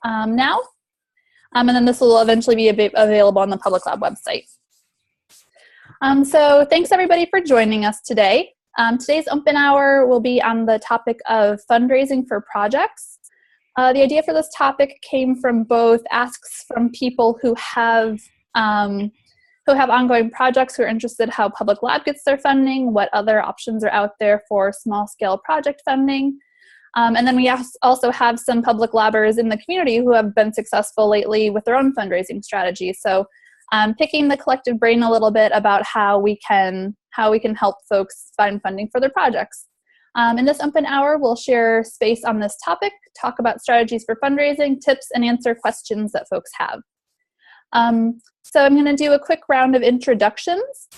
now, and then this will eventually be available on the Public Lab website. So thanks everybody for joining us today. Today's open hour will be on the topic of fundraising for projects. The idea for this topic came from both asks from people who have ongoing projects, who are interested how Public Lab gets their funding, what other options are out there for small-scale project funding. And then we also have some Public Labbers in the community who have been successful lately with their own fundraising strategies. So picking the collective brain a little bit about how we can help folks find funding for their projects. In this open hour, we'll share space on this topic, talk about strategies for fundraising, tips, and answer questions that folks have. So I'm going to do a quick round of introductions.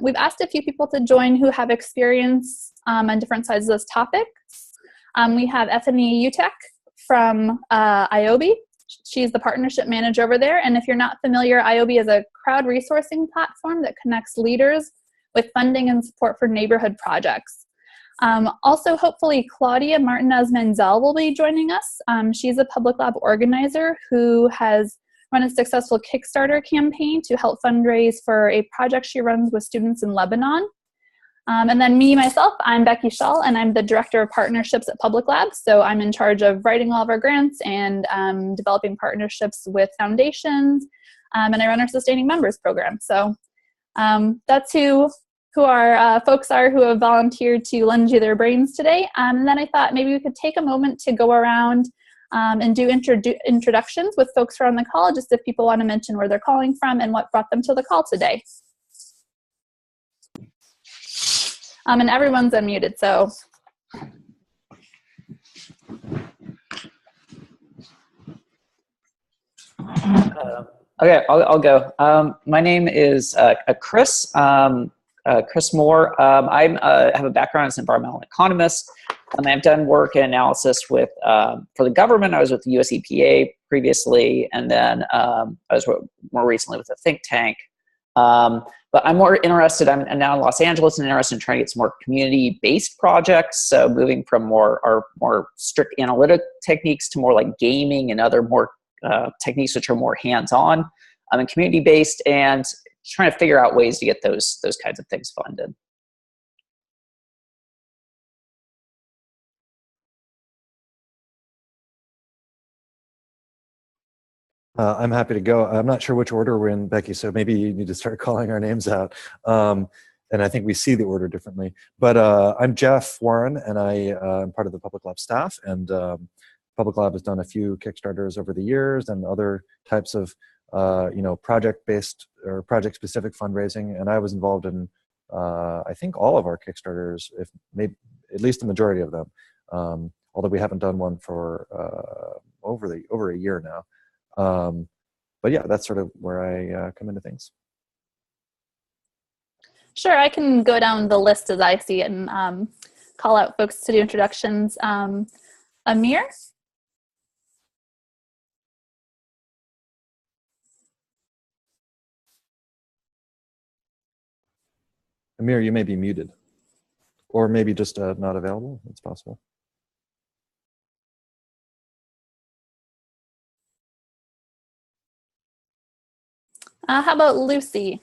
We've asked a few people to join who have experience on different sides of this topic. We have Bethany from IOB. She's the partnership manager over there. And if you're not familiar, IOB is a crowd resourcing platform that connects leaders with funding and support for neighborhood projects. Also, hopefully, Claudia Martinez-Menzel will be joining us. She's a Public Lab organizer who has run a successful Kickstarter campaign to help fundraise for a project she runs with students in Lebanon. And then myself, I'm Becky Schall, and I'm the Director of Partnerships at Public Lab. So I'm in charge of writing all of our grants and developing partnerships with foundations, and I run our Sustaining Members program. So that's who our folks are who have volunteered to lend you their brains today. And then I thought maybe we could take a moment to go around and do introductions with folks who are on the call, just if people want to mention where they're calling from and what brought them to the call today. And everyone's unmuted, so. Okay, I'll go. My name is Chris. Chris Moore. I have a background as an environmental economist, and I've done work and analysis with for the government. I was with the US EPA previously, and then I was more recently with a think tank. But I'm more interested, I'm now in Los Angeles and interested in trying to get some more community-based projects. So moving from more strict analytic techniques to more like gaming and other more techniques which are more hands-on and community-based, and trying to figure out ways to get those kinds of things funded. I'm happy to go. I'm not sure which order we're in, Becky, so maybe you need to start calling our names out. And I think we see the order differently. But I'm Jeff Warren, and I'm part of the Public Lab staff. And Public Lab has done a few Kickstarters over the years and other types of project-based or project-specific fundraising. And I was involved in, I think, all of our Kickstarters, if maybe at least the majority of them. Although we haven't done one for over a year now. But yeah, that's sort of where I come into things. Sure, I can go down the list as I see it and call out folks to do introductions. Amir? Amir, you may be muted. Or maybe just not available, it's possible. How about Lucy?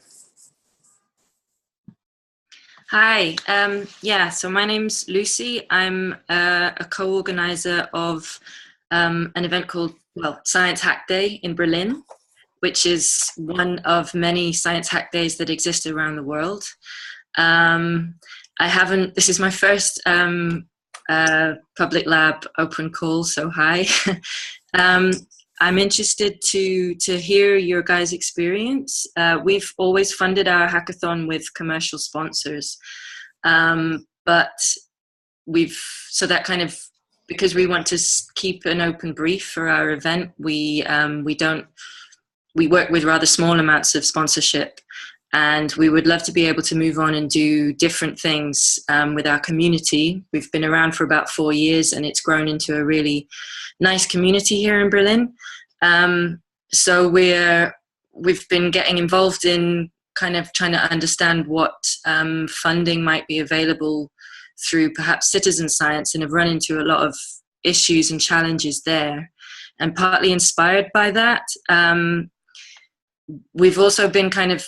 Hi, yeah, so my name's Lucy. I'm a co-organizer of an event called, Science Hack Day in Berlin, which is one of many Science Hack Days that exist around the world. This is my first Public Lab open call, so hi. I'm interested to hear your guys' experience. We've always funded our hackathon with commercial sponsors, but because we want to keep an open brief for our event, we work with rather small amounts of sponsorship, and we would love to be able to move on and do different things with our community. We've been around for about 4 years, and it's grown into a really nice community here in Berlin. So we've been getting involved in kind of trying to understand what funding might be available through perhaps citizen science, and have run into a lot of issues and challenges there. and partly inspired by that, we've also been kind of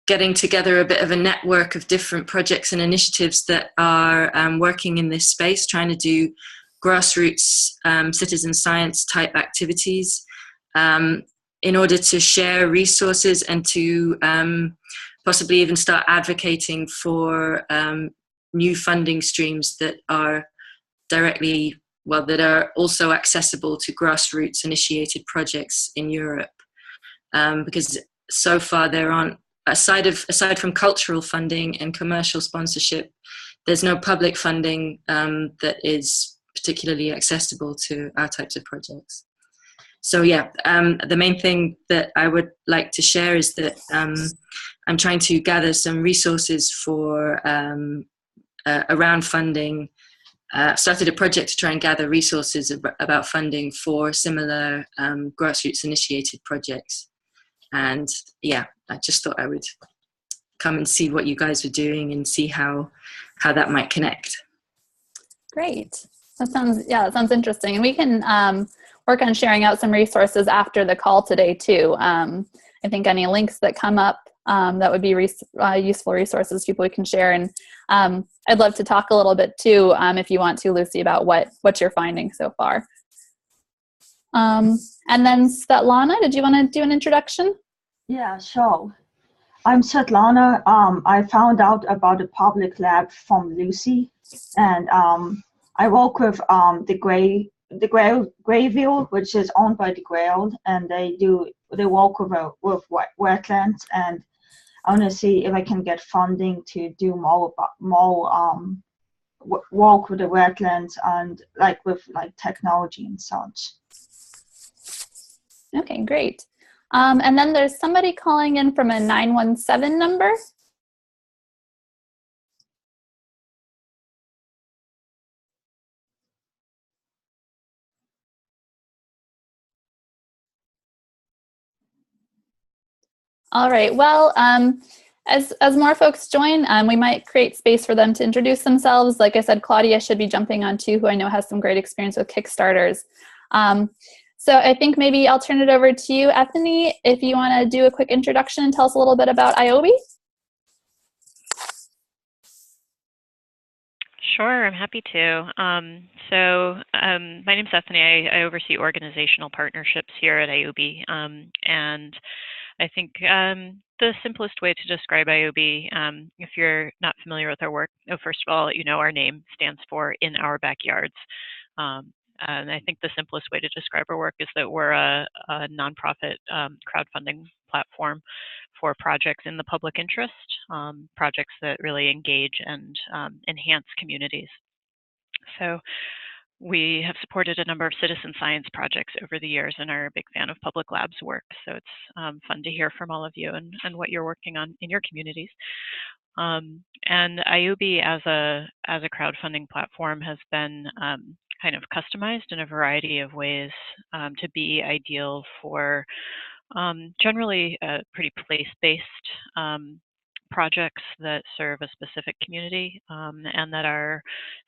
getting together a bit of a network of different projects and initiatives that are working in this space, trying to do grassroots citizen science type activities in order to share resources and to possibly even start advocating for new funding streams that are directly, well, that are also accessible to grassroots initiated projects in Europe. Because so far there aren't, aside from cultural funding and commercial sponsorship, there's no public funding that is particularly accessible to our types of projects. So yeah, the main thing that I would like to share is that I'm trying to gather some resources for around funding. Started a project to try and gather resources about funding for similar grassroots initiated projects. And yeah, I just thought I would come and see what you guys were doing and see how that might connect. Great. That sounds interesting. And we can work on sharing out some resources after the call today too. I think any links that come up that would be useful resources people we can share. And I'd love to talk a little bit too, if you want to, Lucy, about what you're finding so far. And then Svetlana, did you want to do an introduction? Yeah, sure. I'm Svetlana. I found out about the public lab from Lucy, and I work with the Grayville, which is owned by the Grail, and they work with wetlands, and I want to see if I can get funding to do more work with the wetlands and with technology and such. Okay, great. And then there's somebody calling in from a 917 number. All right, well, as more folks join, we might create space for them to introduce themselves. Like I said, Claudia should be jumping on too, who I know has some great experience with Kickstarters. So I think maybe I'll turn it over to you, Bethany, if you want to do a quick introduction and tell us a little bit about IOB. Sure, I'm happy to. My name's Bethany. I oversee organizational partnerships here at IOB, and I think the simplest way to describe IOB, if you're not familiar with our work, first of all, our name stands for In Our Backyards. And I think the simplest way to describe our work is that we're a nonprofit crowdfunding platform for projects in the public interest, projects that really engage and enhance communities. So we have supported a number of citizen science projects over the years and are a big fan of Public Lab's work. So it's fun to hear from all of you and what you're working on in your communities. And IOB as a crowdfunding platform has been kind of customized in a variety of ways to be ideal for generally pretty place-based projects that serve a specific community and that are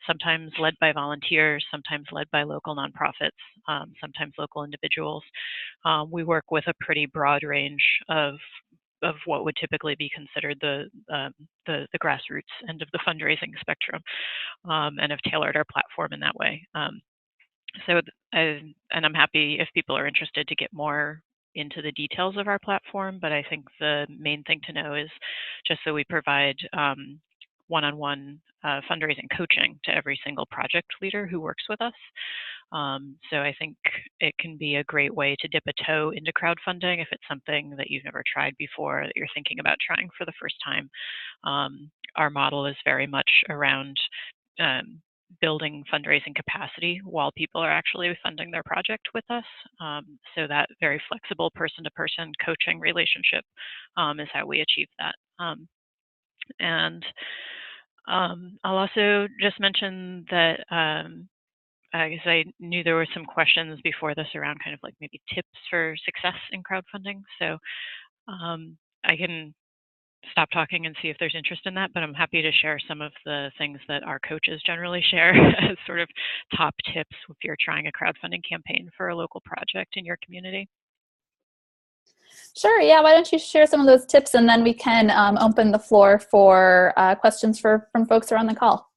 sometimes led by volunteers, sometimes led by local nonprofits, sometimes local individuals. We work with a pretty broad range of what would typically be considered the grassroots end of the fundraising spectrum, and have tailored our platform in that way. And I'm happy if people are interested to get more into the details of our platform, but I think the main thing to know is just that we provide one-on-one fundraising coaching to every single project leader who works with us. So I think it can be a great way to dip a toe into crowdfunding if it's something that you've never tried before, that you're thinking about trying for the first time. Our model is very much around building fundraising capacity while people are actually funding their project with us. So that very flexible person-to-person coaching relationship is how we achieve that. And I'll also just mention that I guess I knew there were some questions before this around kind of like maybe tips for success in crowdfunding. So I can stop talking and see if there's interest in that, but I'm happy to share some of the things that our coaches generally share as sort of top tips if you're trying a crowdfunding campaign for a local project in your community. Sure, yeah, why don't you share some of those tips, and then we can open the floor for questions from folks who are on the call.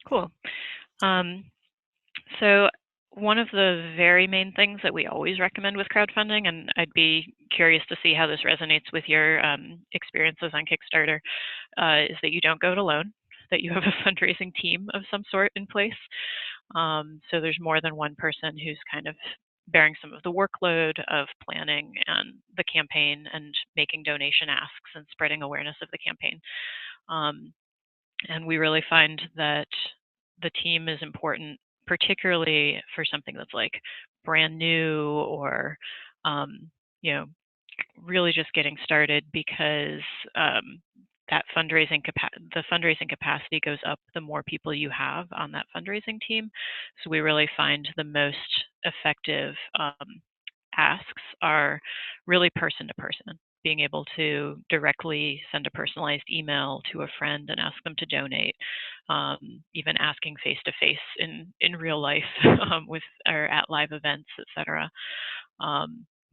Cool. So one of the very main things that we always recommend with crowdfunding, and I'd be curious to see how this resonates with your experiences on Kickstarter, is that you don't go it alone, that you have a fundraising team of some sort in place. So there's more than one person who's kind of bearing some of the workload of planning and the campaign and making donation asks and spreading awareness of the campaign. And we really find that the team is important, particularly for something that's like brand new or, really just getting started, because that the fundraising capacity goes up the more people you have on that fundraising team. So we really find the most effective asks are really person to person, being able to directly send a personalized email to a friend and ask them to donate, even asking face to face in real life with or at live events, etc.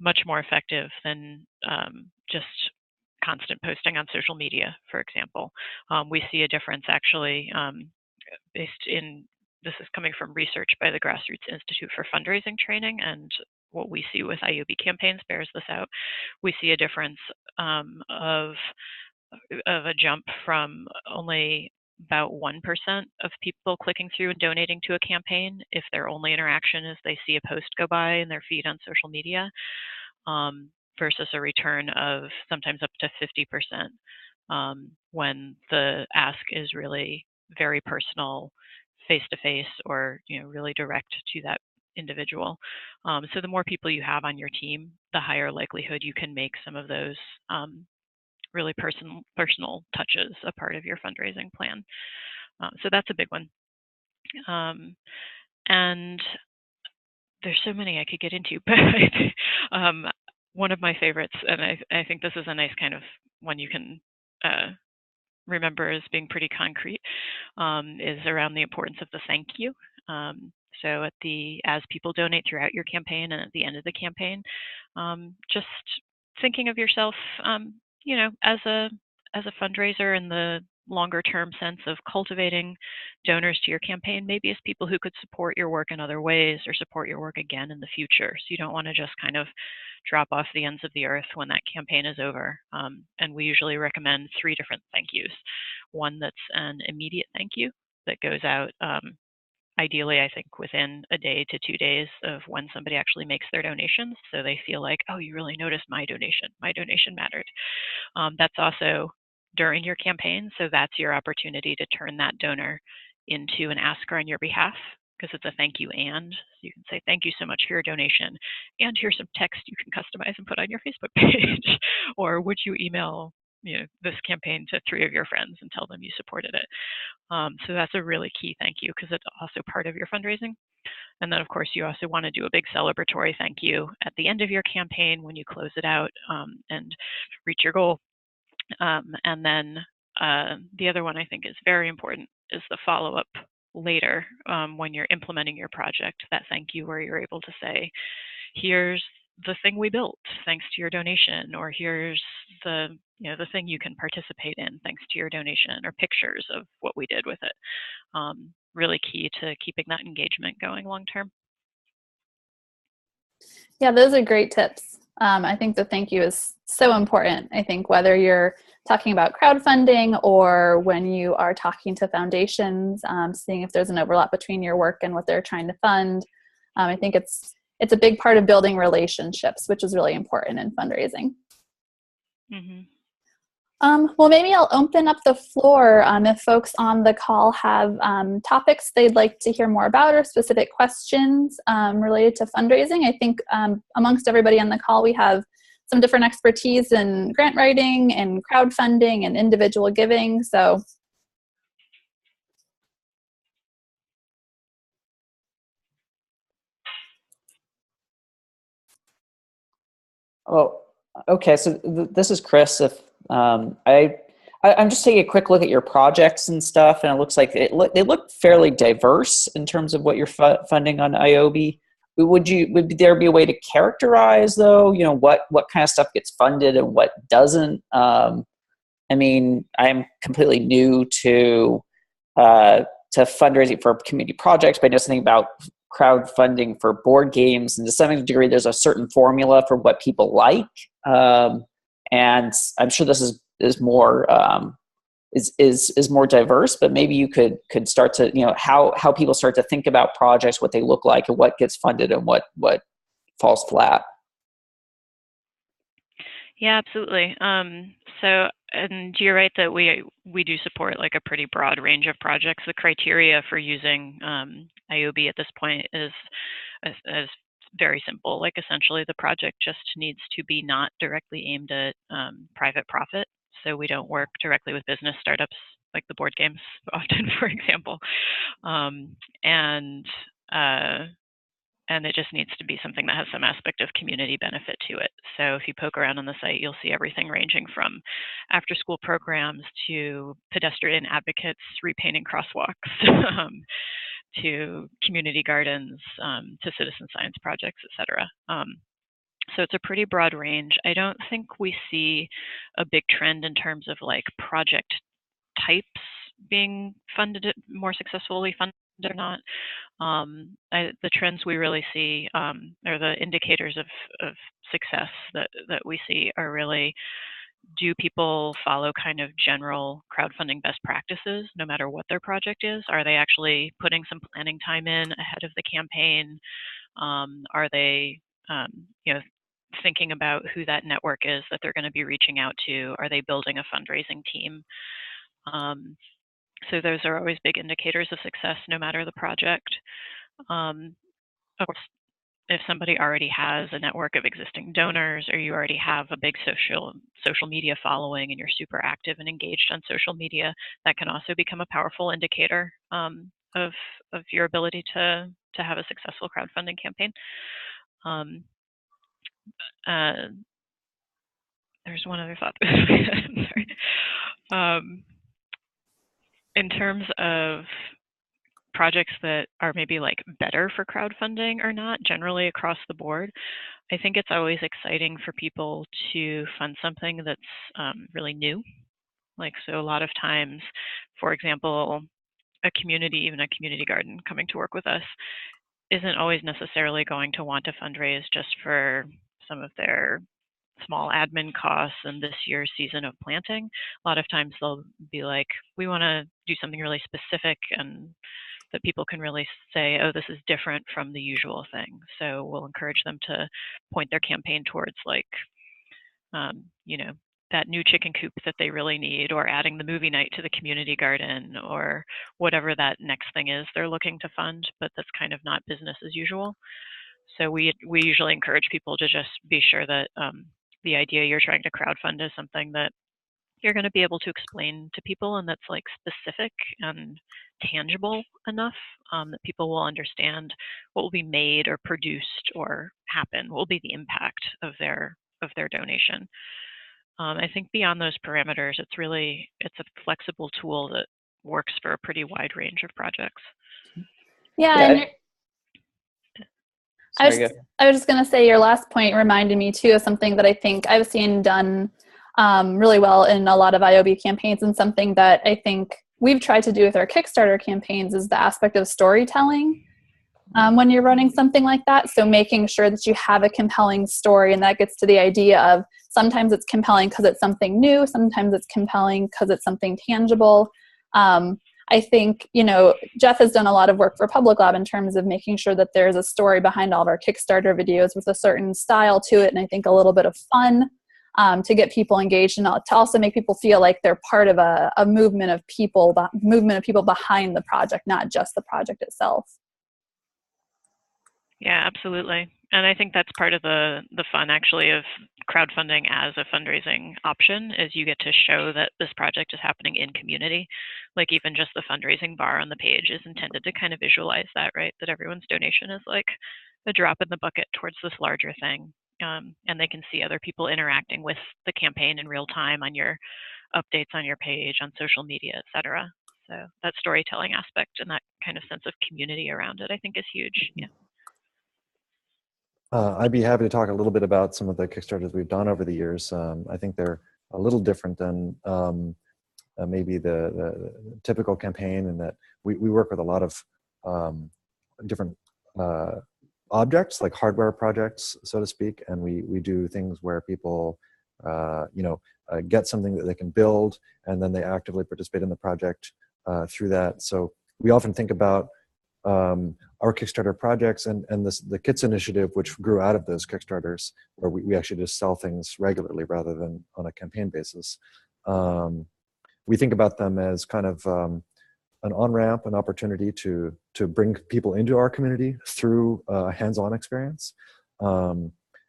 Much more effective than just constant posting on social media, for example. We see a difference actually this is coming from research by the Grassroots Institute for Fundraising Training, and what we see with IOB campaigns bears this out. We see a difference of a jump from only about 1% of people clicking through and donating to a campaign if their only interaction is they see a post go by in their feed on social media, versus a return of sometimes up to 50% when the ask is really very personal, face-to-face, or really direct to that individual. So the more people you have on your team, the higher likelihood you can make some of those really personal touches a part of your fundraising plan. So that's a big one. And there's so many I could get into, but one of my favorites, and I think this is a nice kind of one you can remember as being pretty concrete, is around the importance of the thank you. So as people donate throughout your campaign and at the end of the campaign, just thinking of yourself, as a fundraiser in the longer term sense of cultivating donors to your campaign, maybe as people who could support your work in other ways or support your work again in the future. So you don't want to just kind of drop off the ends of the earth when that campaign is over. And we usually recommend 3 different thank yous. One that's an immediate thank you that goes out ideally, I think, within a day to 2 days of when somebody actually makes their donations. So they feel like, oh, you really noticed my donation. My donation mattered. That's also during your campaign. So that's your opportunity to turn that donor into an asker on your behalf, because it's a thank you. And so you can say, thank you so much for your donation. And here's some text you can customize and put on your Facebook page. Or would you email this campaign to 3 of your friends and tell them you supported it? So that's a really key thank you, because it's also part of your fundraising. And then, of course, you also want to do a big celebratory thank you at the end of your campaign when you close it out and reach your goal. And then the other one I think is very important is the follow-up later when you're implementing your project, that thank you where you're able to say, here's the thing we built thanks to your donation, or here's the thing you can participate in thanks to your donation, or pictures of what we did with it. Really key to keeping that engagement going long term. Yeah, those are great tips. I think the thank you is so important. I think whether you're talking about crowdfunding or when you are talking to foundations, seeing if there's an overlap between your work and what they're trying to fund, I think it's a big part of building relationships, which is really important in fundraising. Mm-hmm. Well, maybe I'll open up the floor if folks on the call have topics they'd like to hear more about or specific questions related to fundraising. I think amongst everybody on the call, we have some different expertise in grant writing and crowdfunding and individual giving. So oh, okay. So this is Chris. If I'm just taking a quick look at your projects and stuff, and it looks like they look fairly diverse in terms of what you're funding on IOB. Would there be a way to characterize, though, what kind of stuff gets funded and what doesn't? I mean, I'm completely new to fundraising for community projects, but I know something about crowdfunding for board games, and to some degree, there's a certain formula for what people like, and I'm sure this is more is more diverse. But maybe you could start to how people start to think about projects, what they look like, and what gets funded and what falls flat. Yeah, absolutely. And you're right that we do support like a pretty broad range of projects. The criteria for using IOB at this point is very simple. Like essentially, the project just needs to be not directly aimed at private profit. So we don't work directly with business startups like the board games often, for example, and it just needs to be something that has some aspect of community benefit to it. So if you poke around on the site, you'll see everything ranging from after-school programs to pedestrian advocates repainting crosswalks, to community gardens, to citizen science projects, etc. So it's a pretty broad range. I don't think we see a big trend in terms of like project types being funded, more successfully funded or not. The trends we really see, or the indicators of success that we see, are really, do people follow kind of general crowdfunding best practices no matter what their project is? Are they actually putting some planning time in ahead of the campaign? Are they thinking about who that network is that they're going to be reaching out to? Are they building a fundraising team? So those are always big indicators of success, no matter the project. Of course, if somebody already has a network of existing donors, or you already have a big social media following and you're super active and engaged on social media, that can also become a powerful indicator of your ability to have a successful crowdfunding campaign. There's one other thought. Sorry. In terms of projects that are maybe like better for crowdfunding or not, generally across the board, I think it's always exciting for people to fund something that's really new. Like, so a lot of times, for example, even a community garden coming to work with us isn't always necessarily going to want to fundraise just for some of their small admin costs and this year's season of planting. A lot of times they'll be like, we want to do something really specific and that people can really say, oh, this is different from the usual thing. So we'll encourage them to point their campaign towards like, that new chicken coop that they really need, or adding the movie night to the community garden, or whatever that next thing is they're looking to fund, but that's kind of not business as usual. So we usually encourage people to just be sure that the idea you're trying to crowdfund is something that you're going to be able to explain to people, and that's like specific and tangible enough that people will understand what will be made or produced or happen, what will be the impact of their donation. I think beyond those parameters, it's a flexible tool that works for a pretty wide range of projects. Yeah. I was just going to say, your last point reminded me too of something that I think I've seen done really well in a lot of IOB campaigns, and something that I think we've tried to do with our Kickstarter campaigns is the aspect of storytelling when you're running something like that. So making sure that you have a compelling story, and that gets to the idea of sometimes it's compelling because it's something new, sometimes it's compelling because it's something tangible. I think, Jeff has done a lot of work for Public Lab in terms of making sure that there's a story behind all of our Kickstarter videos with a certain style to it, and I think a little bit of fun to get people engaged, and to also make people feel like they're part of a movement of people behind the project, not just the project itself. Yeah, absolutely. And I think that's part of the fun, actually, of crowdfunding as a fundraising option, is you get to show that this project is happening in community. Like, even just the fundraising bar on the page is intended to kind of visualize that, right? That everyone's donation is like a drop in the bucket towards this larger thing. and they can see other people interacting with the campaign in real time on your updates on your page, on social media, etc. So that storytelling aspect and that kind of sense of community around it, I think, is huge. Yeah. I'd be happy to talk a little bit about some of the Kickstarters we've done over the years. I think they're a little different than maybe the typical campaign, in that we work with a lot of different objects, like hardware projects, so to speak, and we do things where people get something that they can build, and then they actively participate in the project through that. So we often think about our Kickstarter projects and the Kits initiative, which grew out of those Kickstarters, where we actually just sell things regularly rather than on a campaign basis. We think about them as kind of an on-ramp, an opportunity to bring people into our community through a hands-on experience.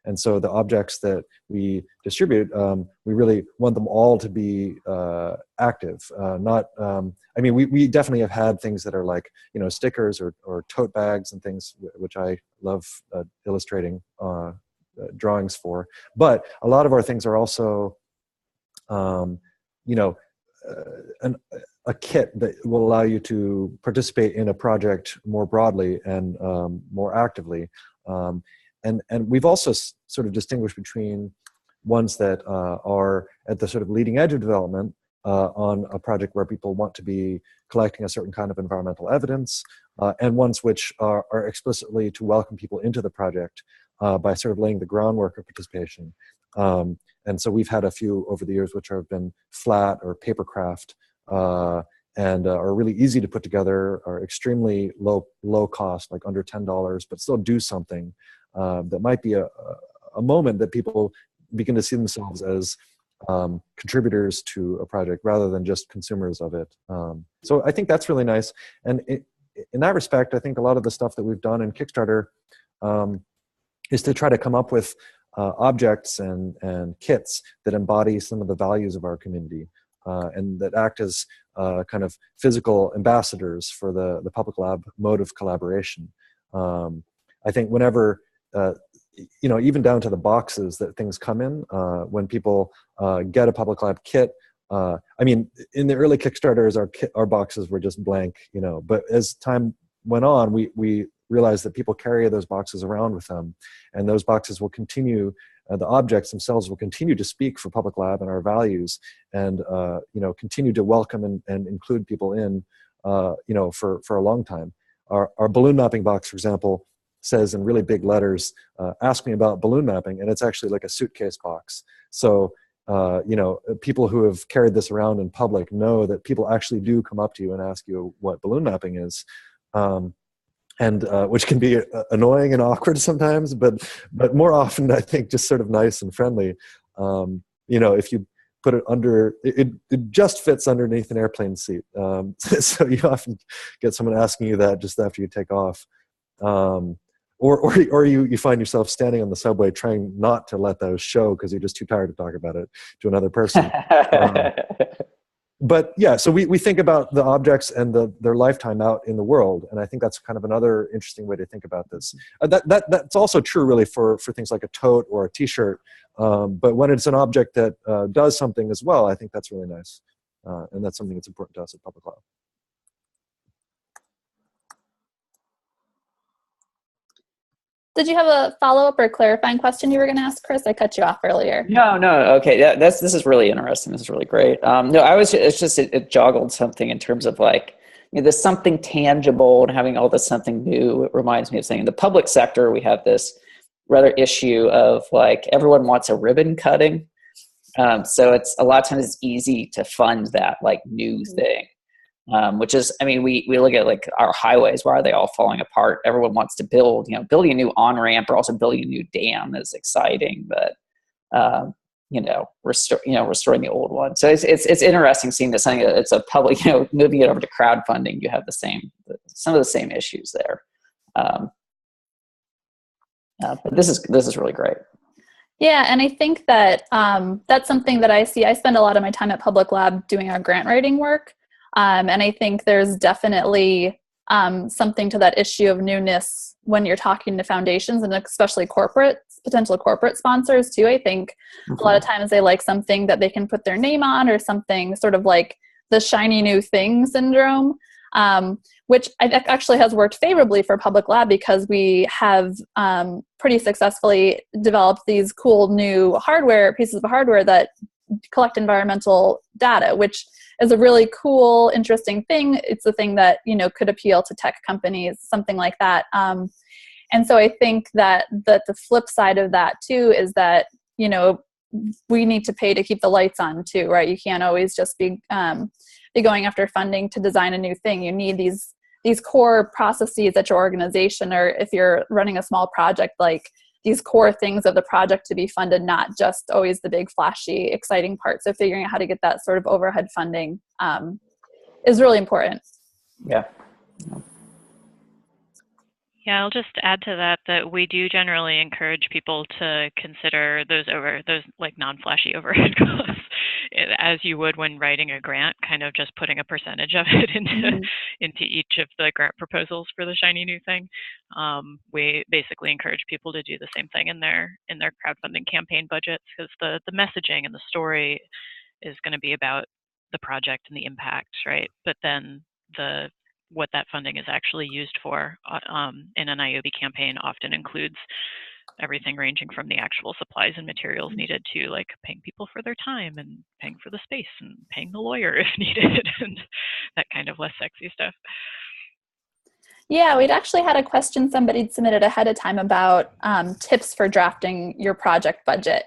And so the objects that we distribute, we really want them all to be active. We definitely have had things that are like, stickers or tote bags and things, which I love illustrating drawings for. But a lot of our things are also, a kit that will allow you to participate in a project more broadly and more actively. And we've also sort of distinguished between ones that are at the sort of leading edge of development on a project where people want to be collecting a certain kind of environmental evidence, and ones which are explicitly to welcome people into the project by sort of laying the groundwork of participation. And so we've had a few over the years which have been flat or papercraft, and are really easy to put together, are extremely low cost, like under $10, but still do something that might be a moment that people begin to see themselves as contributors to a project rather than just consumers of it. So I think that's really nice. And in that respect, I think a lot of the stuff that we've done in Kickstarter is to try to come up with objects and kits that embody some of the values of our community, and that act as kind of physical ambassadors for the public lab mode of collaboration. I think whenever, even down to the boxes that things come in, when people get a public lab kit, in the early Kickstarters, our boxes were just blank, but as time went on, we realized that people carry those boxes around with them, and those boxes will continue, the objects themselves will continue to speak for Public Lab and our values, and continue to welcome and include people in, for a long time. Our balloon mapping box, for example, says in really big letters, ask me about balloon mapping, and it's actually like a suitcase box. So people who have carried this around in public know that people actually do come up to you and ask you what balloon mapping is. And which can be annoying and awkward sometimes, but more often I think just sort of nice and friendly. If you put it under, it just fits underneath an airplane seat. So you often get someone asking you that just after you take off. Or you find yourself standing on the subway trying not to let those show because you're just too tired to talk about it to another person. But yeah, so we think about the objects and their lifetime out in the world, and I think that's kind of another interesting way to think about this. That's also true really for things like a tote or a T-shirt, but when it's an object that does something as well, I think that's really nice, and that's something that's important to us at Public Lab. Did you have a follow-up or clarifying question you were going to ask, Chris? I cut you off earlier. No. Okay, this is really interesting. This is really great. It joggled something in terms of like, there's something tangible and having all this something new. It reminds me of saying in the public sector, we have this rather issue of like, everyone wants a ribbon cutting. So it's a lot of times it's easy to fund that like new thing. Which is, we look at like our highways, why are they all falling apart? Everyone wants to building a new on-ramp or also building a new dam is exciting, but, restoring the old one. So it's interesting seeing that something it's a public, moving it over to crowdfunding, you have some of the same issues there. But this is really great. Yeah, and I think that that's something that I see. I spend a lot of my time at Public Lab doing our grant writing work. And I think there's definitely something to that issue of newness when you're talking to foundations, and especially potential corporate sponsors too. I think a lot of times they like something that they can put their name on, or something sort of like the shiny new thing syndrome, which actually has worked favorably for Public Lab, because we have pretty successfully developed these cool new pieces of hardware that collect environmental data, which is a really cool, interesting thing. It's a thing that, could appeal to tech companies, something like that. And so I think that the flip side of that too is that, we need to pay to keep the lights on too, right? You can't always just be going after funding to design a new thing. You need these core processes at your organization, or if you're running a small project, like these core things of the project to be funded, not just always the big flashy exciting part. So figuring out how to get that sort of overhead funding is really important. Yeah. Yeah, I'll just add to that we do generally encourage people to consider those like non-flashy overhead costs as you would when writing a grant, kind of just putting a percentage of it into each of the grant proposals for the shiny new thing. We basically encourage people to do the same thing in their crowdfunding campaign budgets, because the messaging and the story is going to be about the project and the impact, right? But then what that funding is actually used for in an IOB campaign often includes everything ranging from the actual supplies and materials needed to like paying people for their time and paying for the space and paying the lawyer if needed and that kind of less sexy stuff. Yeah, we'd actually had a question somebody submitted ahead of time about tips for drafting your project budget.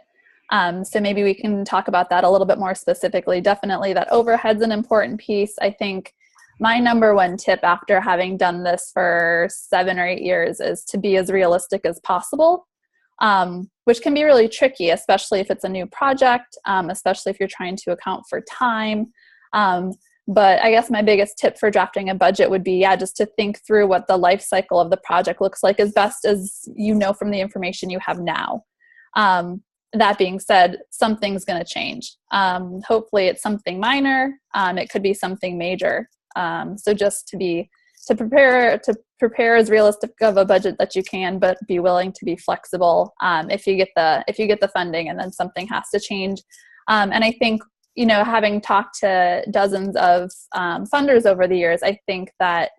So maybe we can talk about that a little bit more specifically. Definitely that overhead's an important piece. I think my number one tip after having done this for 7 or 8 years is to be as realistic as possible, which can be really tricky, especially if it's a new project, especially if you're trying to account for time. But I guess my biggest tip for drafting a budget would be, just to think through what the life cycle of the project looks like as best as from the information you have now. That being said, something's going to change. Hopefully it's something minor. It could be something major. So just to prepare as realistic of a budget that you can, but be willing to be flexible if you get the funding and then something has to change. And I think, having talked to dozens of funders over the years, I think that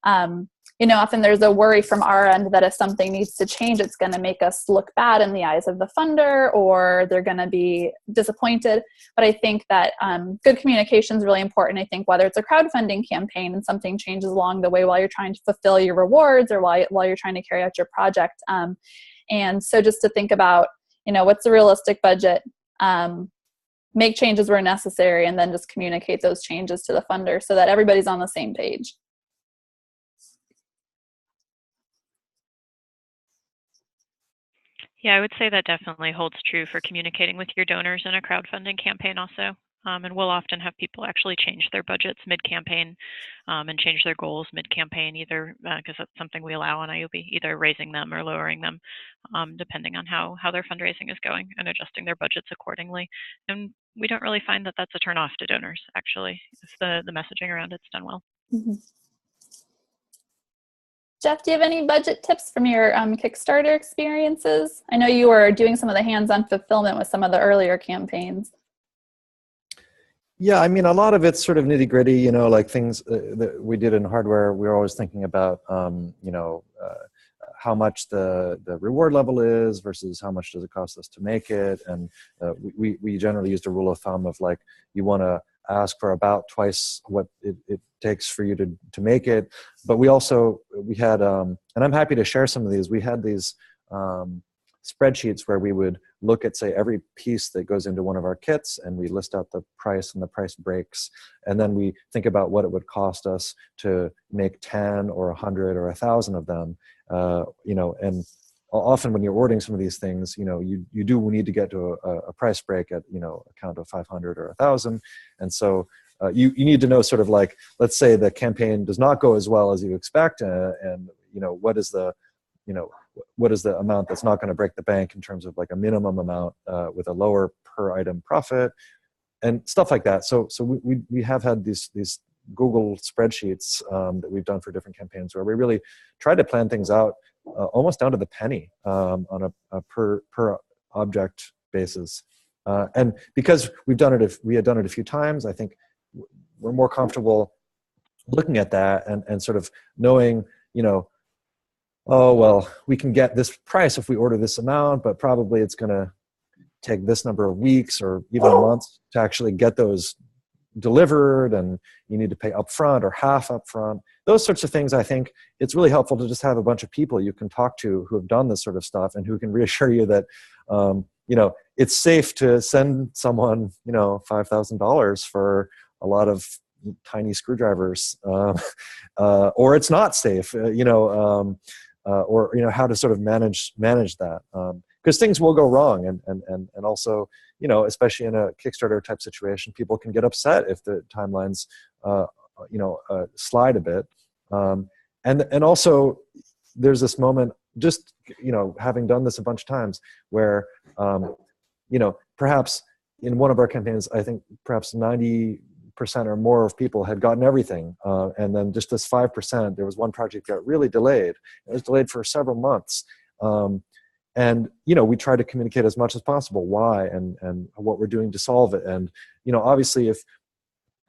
often there's a worry from our end that if something needs to change, it's going to make us look bad in the eyes of the funder, or they're going to be disappointed. But I think that good communication is really important. I think whether it's a crowdfunding campaign and something changes along the way while you're trying to fulfill your rewards, or while you're trying to carry out your project. And so just to think about, what's a realistic budget, make changes where necessary, and then just communicate those changes to the funder so that everybody's on the same page. Yeah, I would say that definitely holds true for communicating with your donors in a crowdfunding campaign also. And we'll often have people actually change their budgets mid-campaign and change their goals mid-campaign, either because that's something we allow on IOB, either raising them or lowering them, depending on how their fundraising is going, and adjusting their budgets accordingly. And we don't really find that that's a turn-off to donors, actually, if the messaging around it's done well. Mm-hmm. Jeff, do you have any budget tips from your Kickstarter experiences? I know you were doing some of the hands-on fulfillment with some of the earlier campaigns. Yeah, I mean, a lot of it's sort of nitty gritty, like things that we did in hardware. We were always thinking about, how much the reward level is versus how much does it cost us to make it. And we generally used a rule of thumb of like, you want to ask for about twice what it takes for you to make it. But we had, and I'm happy to share some of these, we had these spreadsheets where we would look at, say, every piece that goes into one of our kits, and we list out the price and the price breaks, and then we think about what it would cost us to make 10 or 100 or 1,000 of them, and often when you're ordering some of these things, you do need to get to a price break at, a count of 500 or 1,000. And so you need to know sort of like, let's say the campaign does not go as well as you expect, and what is the amount that's not going to break the bank in terms of like a minimum amount with a lower per item profit and stuff like that. So we have had these Google spreadsheets that we've done for different campaigns, where we really try to plan things out almost down to the penny on a per object basis. And because we had done it a few times, I think we're more comfortable looking at that and sort of knowing, oh, well, we can get this price if we order this amount, but probably it's going to take this number of weeks or even months to actually get those delivered, and you need to pay upfront or half upfront. Those sorts of things, I think it's really helpful to just have a bunch of people you can talk to who have done this sort of stuff and who can reassure you that, it's safe to send someone, $5,000 for a lot of tiny screwdrivers, or it's not safe, or how to sort of manage that, because things will go wrong, and also, especially in a Kickstarter type situation, people can get upset if the timelines slide a bit, and also there's this moment, just having done this a bunch of times, where perhaps in one of our campaigns, I think perhaps 90% or more of people had gotten everything. And then just this 5%, there was one project that got really delayed. It was delayed for several months. And, we try to communicate as much as possible why and what we're doing to solve it. And, obviously if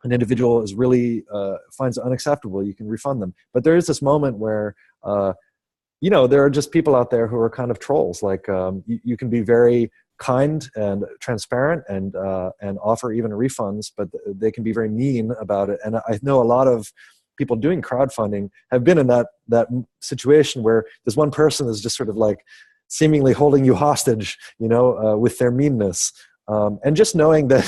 an individual is really finds it unacceptable, you can refund them. But there is this moment where, there are just people out there who are kind of trolls. Like you can be very kind and transparent and offer even refunds, but they can be very mean about it. And I know a lot of people doing crowdfunding have been in that situation where this one person is just sort of like seemingly holding you hostage, with their meanness. And just knowing that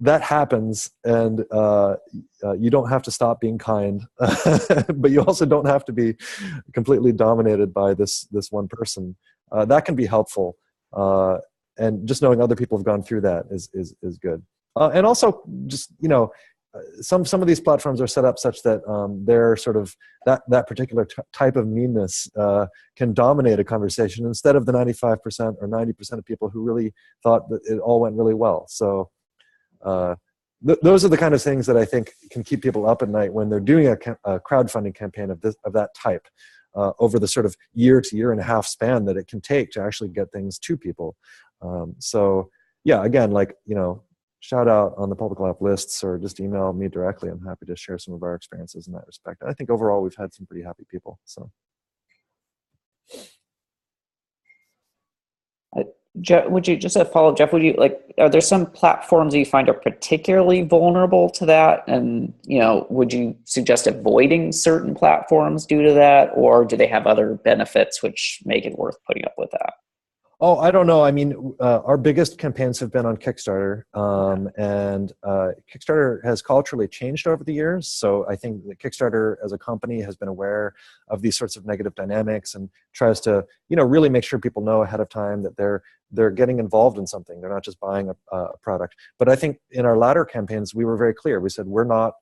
that happens, and you don't have to stop being kind, but you also don't have to be completely dominated by this one person. That can be helpful, and just knowing other people have gone through that is good. And also, just some of these platforms are set up such that they're sort of that particular type of meanness can dominate a conversation instead of the 95% or 90% of people who really thought that it all went really well. So. Those are the kind of things that I think can keep people up at night when they're doing a crowdfunding campaign of that type over the sort of year to year and a half span that it can take to actually get things to people. So yeah, again, shout out on the public lab lists or just email me directly. I'm happy to share some of our experiences in that respect. I think overall we've had some pretty happy people. So. Jeff, would you just follow Jeff? Would you are there some platforms that you find are particularly vulnerable to that? And, would you suggest avoiding certain platforms due to that? Or do they have other benefits which make it worth putting up with that? Oh, I don't know. I mean, our biggest campaigns have been on Kickstarter, and Kickstarter has culturally changed over the years. So I think that Kickstarter as a company has been aware of these sorts of negative dynamics and tries to, really make sure people know ahead of time that they're getting involved in something. They're not just buying a product. But I think in our latter campaigns, we were very clear. We said we're not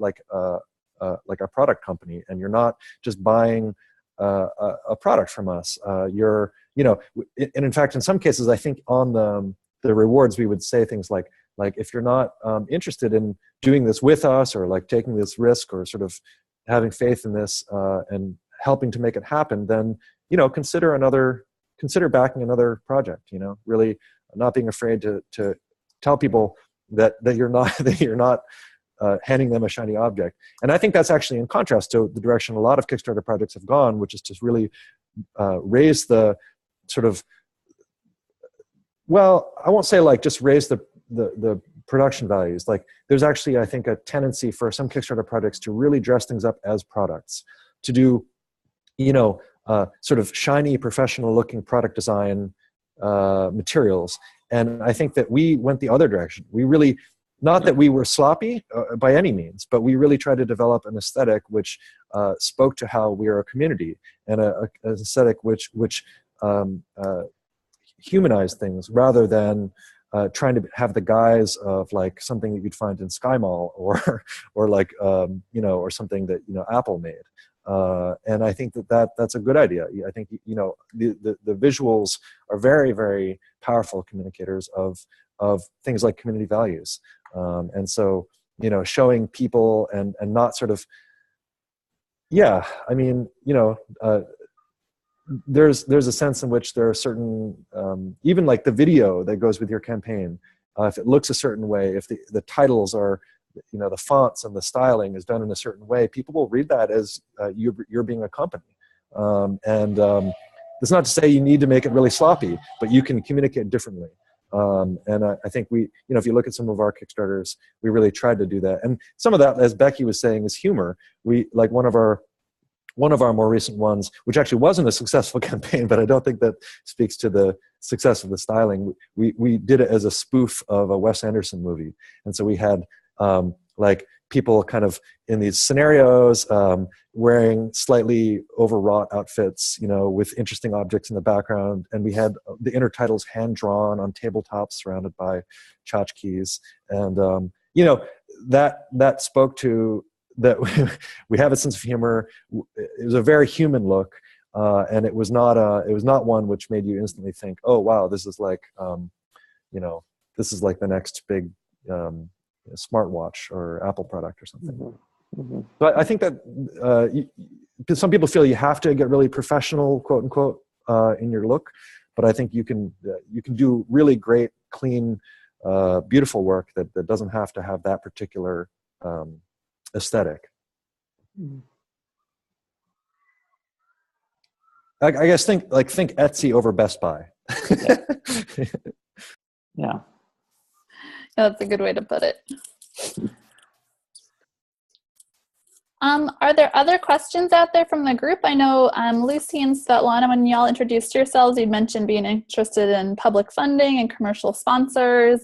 like a product company, and you're not just buying a product from us. You're and in fact, in some cases, I think on the rewards, we would say things like if you're not interested in doing this with us, or like taking this risk, or sort of having faith in this and helping to make it happen, then consider backing another project. Really not being afraid to tell people that you're not handing them a shiny object. And I think that's actually in contrast to the direction a lot of Kickstarter projects have gone, which is to really raise the sort of, well, I won't say just raise the production values. There's actually, I think, a tendency for some Kickstarter projects to really dress things up as products, to do, sort of shiny, professional looking product design materials. And I think that we went the other direction. We really, not that we were sloppy by any means, but we really tried to develop an aesthetic which spoke to how we are a community, and an aesthetic which humanized things rather than trying to have the guise of something that you'd find in Sky Mall or or something that Apple made. And I think that's a good idea. I think the visuals are very, very powerful communicators of of things like community values. And so, showing people and not sort of, I mean, there's a sense in which there are certain, even like the video that goes with your campaign, if it looks a certain way, if the titles are, the fonts and the styling is done in a certain way, people will read that as you're being a company. That's not to say you need to make it really sloppy, but you can communicate differently. And I think we, if you look at some of our Kickstarters, we really tried to do that. And some of that, as Becky was saying, is humor. We, like one of our more recent ones, which actually wasn't a successful campaign, but I don't think that speaks to the success of the styling. We did it as a spoof of a Wes Anderson movie. And so we had like people kind of in these scenarios wearing slightly overwrought outfits, with interesting objects in the background. And we had the intertitles hand-drawn on tabletops surrounded by tchotchkes. And, that spoke to that we have a sense of humor. It was a very human look, and it was not one which made you instantly think, oh wow, this is like this is like the next big smartwatch or Apple product or something. Mm-hmm. Mm-hmm. But I think that some people feel you have to get really professional, quote unquote, in your look, but I think you can do really great, clean, beautiful work that doesn't have to have that particular aesthetic. I guess think Etsy over Best Buy. Yeah. That's a good way to put it. Are there other questions out there from the group? I know Lucy and Svetlana, when y'all introduced yourselves, you mentioned being interested in public funding and commercial sponsors.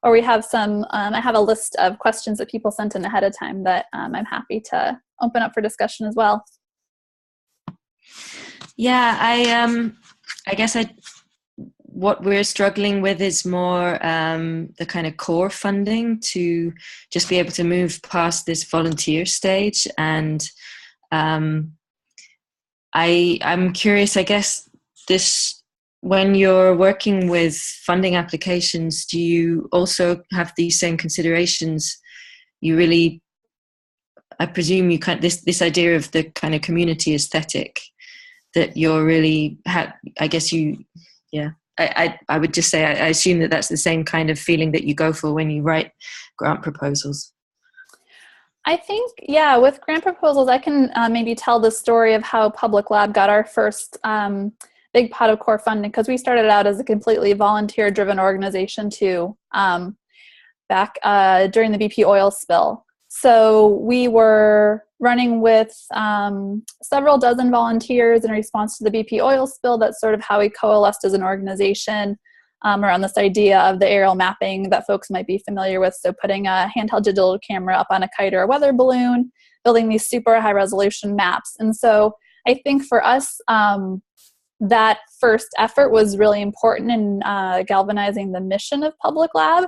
Or we have some, I have a list of questions that people sent in ahead of time that I'm happy to open up for discussion as well. Yeah, I guess what we're struggling with is more the kind of core funding to just be able to move past this volunteer stage. And I'm curious, I guess, when you're working with funding applications, do you also have these same considerations? You really, I presume you can't, this idea of the kind of community aesthetic that you're really, I guess you, yeah. I would just say I assume that that's the same kind of feeling that you go for when you write grant proposals. I think, yeah, with grant proposals, I can maybe tell the story of how Public Lab got our first big pot of core funding, because we started out as a completely volunteer-driven organization too, back during the BP oil spill. So we were running with several dozen volunteers in response to the BP oil spill. That's sort of how we coalesced as an organization around this idea of the aerial mapping that folks might be familiar with. So putting a handheld digital camera up on a kite or a weather balloon, building these super high resolution maps. And so I think for us, that first effort was really important in galvanizing the mission of Public Lab,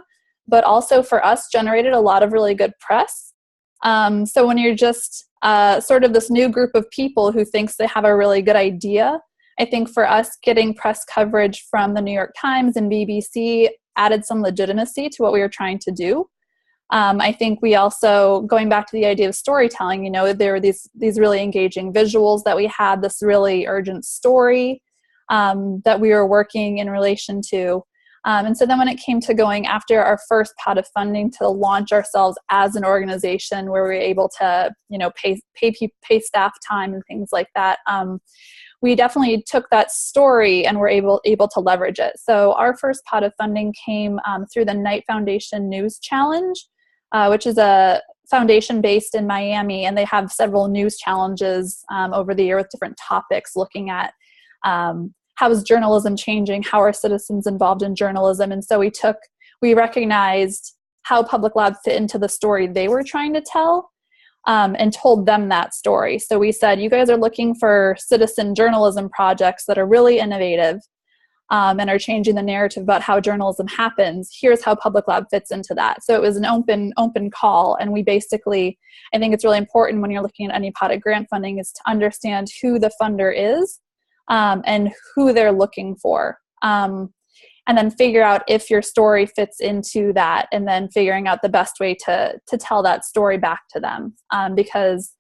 but also for us generated a lot of really good press. So when you're just sort of this new group of people who thinks they have a really good idea, I think for us getting press coverage from the New York Times and BBC added some legitimacy to what we were trying to do. I think we also, going back to the idea of storytelling, there were these really engaging visuals that we had, this really urgent story that we were working in relation to. And so then when it came to going after our first pot of funding to launch ourselves as an organization where we were able to, pay staff time and things like that, we definitely took that story and were able to leverage it. So our first pot of funding came through the Knight Foundation News Challenge, which is a foundation based in Miami, and they have several news challenges over the year with different topics looking at how is journalism changing? How are citizens involved in journalism? And so we recognized how Public Lab fit into the story they were trying to tell, and told them that story. So we said, you guys are looking for citizen journalism projects that are really innovative and are changing the narrative about how journalism happens. Here's how Public Lab fits into that. So it was an open call. And we basically, I think it's really important when you're looking at any pot of grant funding is to understand who the funder is. And who they're looking for. and then figure out if your story fits into that, and then figuring out the best way to tell that story back to them. Because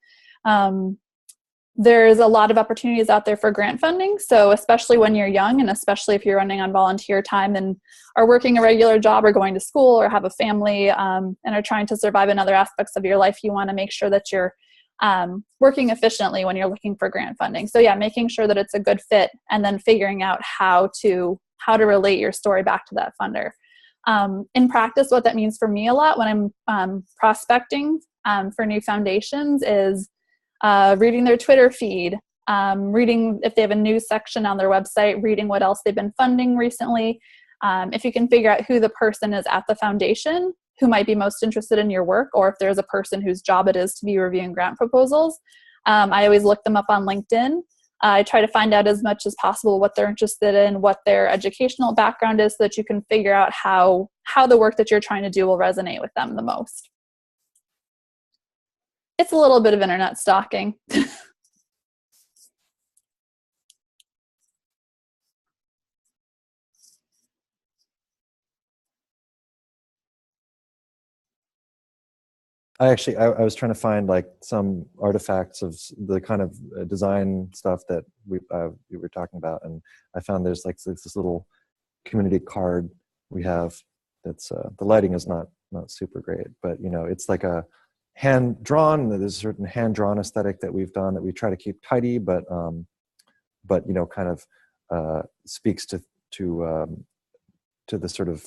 there's a lot of opportunities out there for grant funding. So especially when you're young, and especially if you're running on volunteer time and are working a regular job or going to school or have a family, and are trying to survive in other aspects of your life, you want to make sure that you're working efficiently when you're looking for grant funding. So yeah, making sure that it's a good fit, and then figuring out how to relate your story back to that funder. In practice, what that means for me a lot when I'm prospecting for new foundations is reading their Twitter feed, reading if they have a news section on their website, reading what else they've been funding recently. If you can figure out who the person is at the foundation who might be most interested in your work, or if there's a person whose job it is to be reviewing grant proposals, I always look them up on LinkedIn. I try to find out as much as possible what they're interested in, what their educational background is, so that you can figure out how the work that you're trying to do will resonate with them the most. It's a little bit of internet stalking. I was trying to find like some artifacts of the kind of design stuff that we were talking about, and I found there's like this little community card we have that's the lighting is not super great, but you know, it's like a hand drawn. There's a certain hand drawn aesthetic that we've done that we try to keep tidy, but you know, kind of speaks to the sort of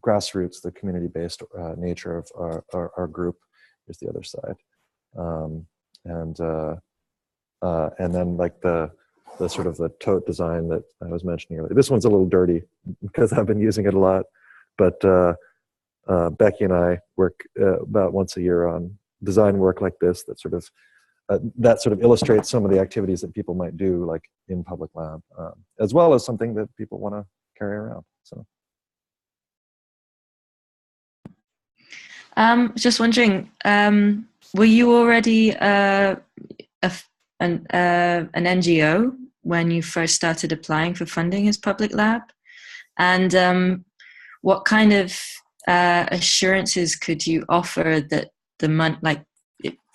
grassroots, the community-based nature of our group. Here's the other side, and then like the sort of the tote design that I was mentioning earlier. This one's a little dirty because I've been using it a lot, but Becky and I work about once a year on design work like this that sort of illustrates some of the activities that people might do like in public lab, as well as something that people want to carry around. So. Just wondering, were you already an NGO when you first started applying for funding as Public Lab? And what kind of assurances could you offer that the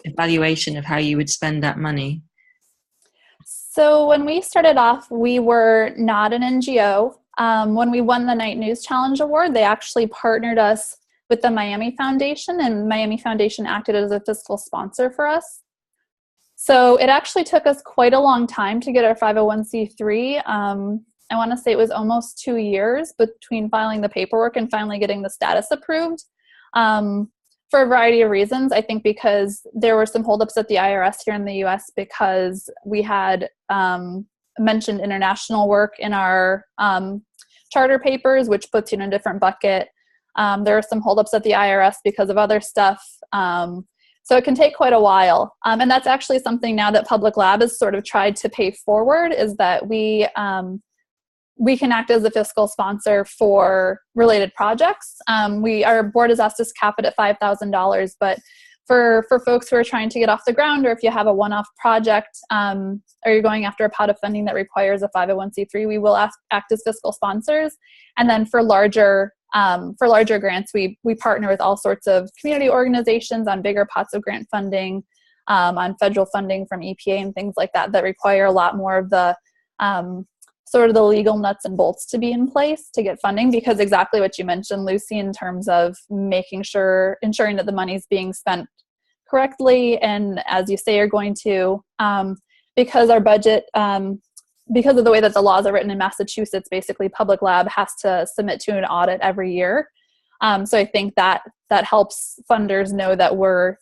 evaluation of how you would spend that money? So when we started off, we were not an NGO. When we won the Night News Challenge Award, they actually partnered us with the Miami Foundation, and Miami Foundation acted as a fiscal sponsor for us. So it actually took us quite a long time to get our 501c3. I want to say it was almost 2 years between filing the paperwork and finally getting the status approved, for a variety of reasons. I think because there were some holdups at the IRS here in the US because we had mentioned international work in our charter papers, which puts you in a different bucket. There are some holdups at the IRS because of other stuff. So it can take quite a while. And that's actually something now that Public Lab has sort of tried to pay forward, is that we can act as a fiscal sponsor for related projects. Our board has asked us to cap it at $5,000, but for folks who are trying to get off the ground, or if you have a one-off project, or you're going after a pot of funding that requires a 501c3, we will act as fiscal sponsors. And then for larger grants, we partner with all sorts of community organizations on bigger pots of grant funding, on federal funding from EPA and things like that require a lot more of the sort of the legal nuts and bolts to be in place to get funding, because exactly what you mentioned, Lucy, in terms of ensuring that the money's being spent correctly. And as you say, you're going to, because our budget, because of the way that the laws are written in Massachusetts, basically Public Lab has to submit to an audit every year. So I think that helps funders know that we're,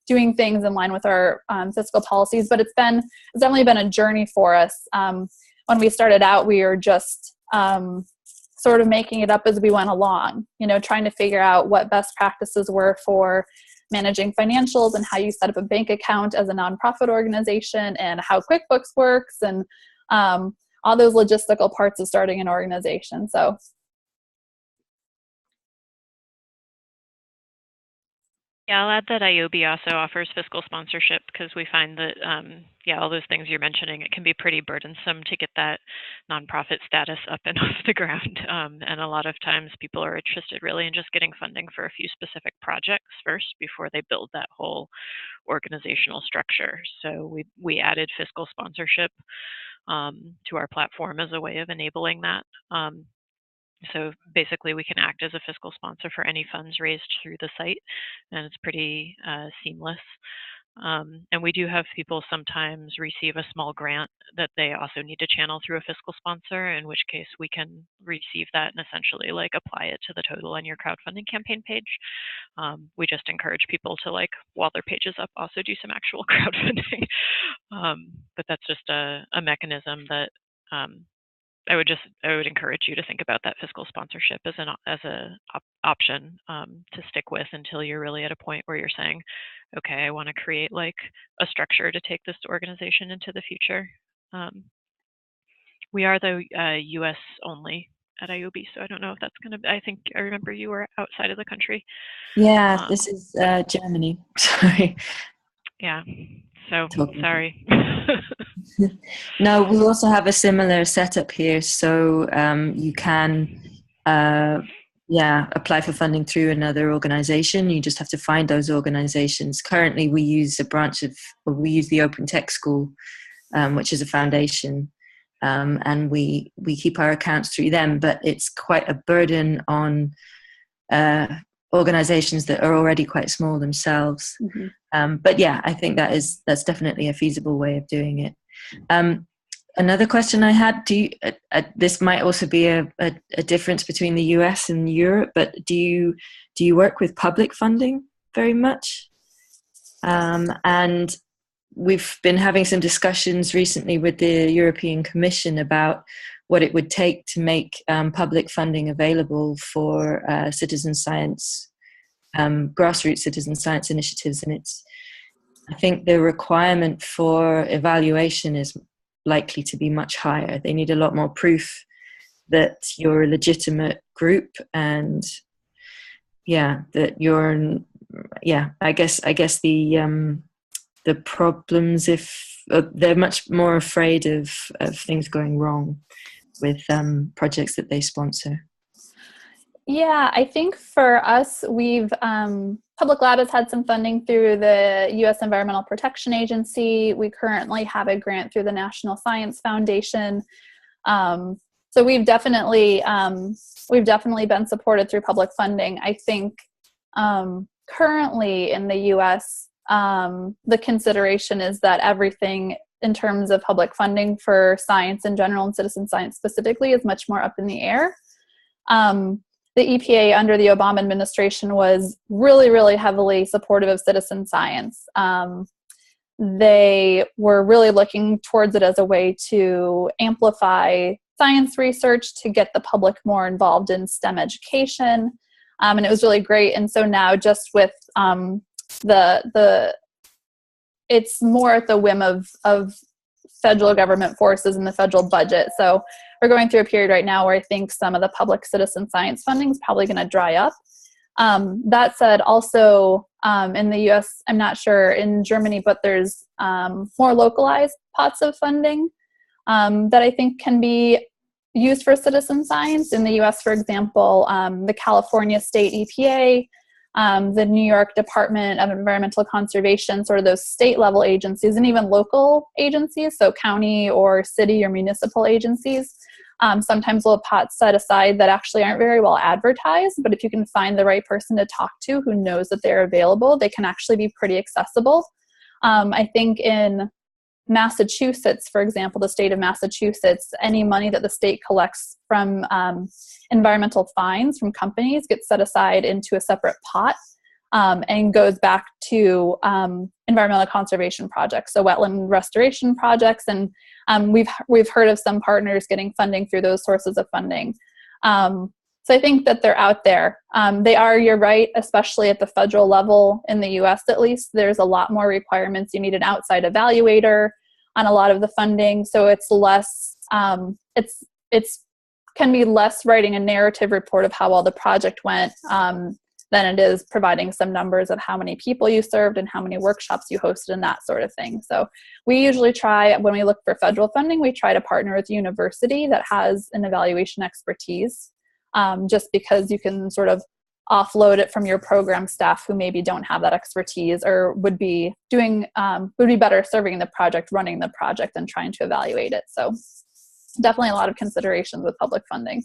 doing things in line with our fiscal policies. But it's definitely been a journey for us. When we started out, we were just sort of making it up as we went along, trying to figure out what best practices were for managing financials and how you set up a bank account as a nonprofit organization and how QuickBooks works and all those logistical parts of starting an organization. So Yeah, I'll add that IOB also offers fiscal sponsorship because we find that, all those things you're mentioning, it can be pretty burdensome to get that nonprofit status up and off the ground. And a lot of times people are interested really in just getting funding for a few specific projects first before they build that whole organizational structure. So we added fiscal sponsorship to our platform as a way of enabling that. So basically, we can act as a fiscal sponsor for any funds raised through the site, and it's pretty seamless. And we do have people sometimes receive a small grant that they also need to channel through a fiscal sponsor, in which case we can receive that and essentially like apply it to the total on your crowdfunding campaign page. We just encourage people to, like, while their page is up, also do some actual crowdfunding. But that's just a mechanism that I would encourage you to think about that fiscal sponsorship as an option to stick with until you're really at a point where you're saying, okay, I want to create like a structure to take this organization into the future. We are the U.S. only at IOB, so I don't know if that's going to. I remember you were outside of the country. Yeah, this is Germany. Sorry. Yeah. So sorry. No, we also have a similar setup here. So you can, apply for funding through another organization. You just have to find those organizations. Currently, we use the Open Tech School, which is a foundation, and we keep our accounts through them. But it's quite a burden on organizations that are already quite small themselves. Mm-hmm. But yeah, I think that's definitely a feasible way of doing it. Another question I had, this might also be a difference between the US and Europe, but do you work with public funding very much? And we've been having some discussions recently with the European Commission about what it would take to make public funding available for citizen science, grassroots citizen science initiatives. And I think the requirement for evaluation is likely to be much higher. They need a lot more proof that you're a legitimate group, and that you're, I guess the problems, if they're much more afraid of things going wrong with projects that they sponsor. Yeah, I think for us, we've Public Lab has had some funding through the U.S. Environmental Protection Agency. We currently have a grant through the National Science Foundation. So we've definitely been supported through public funding. I think currently in the U.S., the consideration is that everything in terms of public funding for science in general and citizen science specifically is much more up in the air. The EPA under the Obama administration was really, really heavily supportive of citizen science. They were really looking towards it as a way to amplify science research, to get the public more involved in STEM education. And it was really great. And so now just with it's more at the whim of federal government forces and the federal budget. So we're going through a period right now where I think some of the public citizen science funding is probably going to dry up. That said, also in the US, I'm not sure in Germany, but there's more localized pots of funding that I think can be used for citizen science. In the US, for example, the California State EPA, the New York Department of Environmental Conservation, sort of those state level agencies, and even local agencies, so county or city or municipal agencies, sometimes will have pots set aside that actually aren't very well advertised, but if you can find the right person to talk to who knows that they're available, they can actually be pretty accessible. I think in Massachusetts, for example, the state of Massachusetts, any money that the state collects from environmental fines from companies gets set aside into a separate pot and goes back to environmental conservation projects, so wetland restoration projects, and we've heard of some partners getting funding through those sources of funding. So I think that they're out there. They are, you're right, especially at the federal level in the US at least, there's a lot more requirements. You need an outside evaluator on a lot of the funding. So it's less, it's can be less writing a narrative report of how well the project went, than it is providing some numbers of how many people you served and how many workshops you hosted and that sort of thing. So we usually try, when we look for federal funding, we try to partner with a university that has an evaluation expertise, just because you can sort of offload it from your program staff who maybe don't have that expertise or would be better serving the project, running the project, than trying to evaluate it. So definitely a lot of considerations with public funding.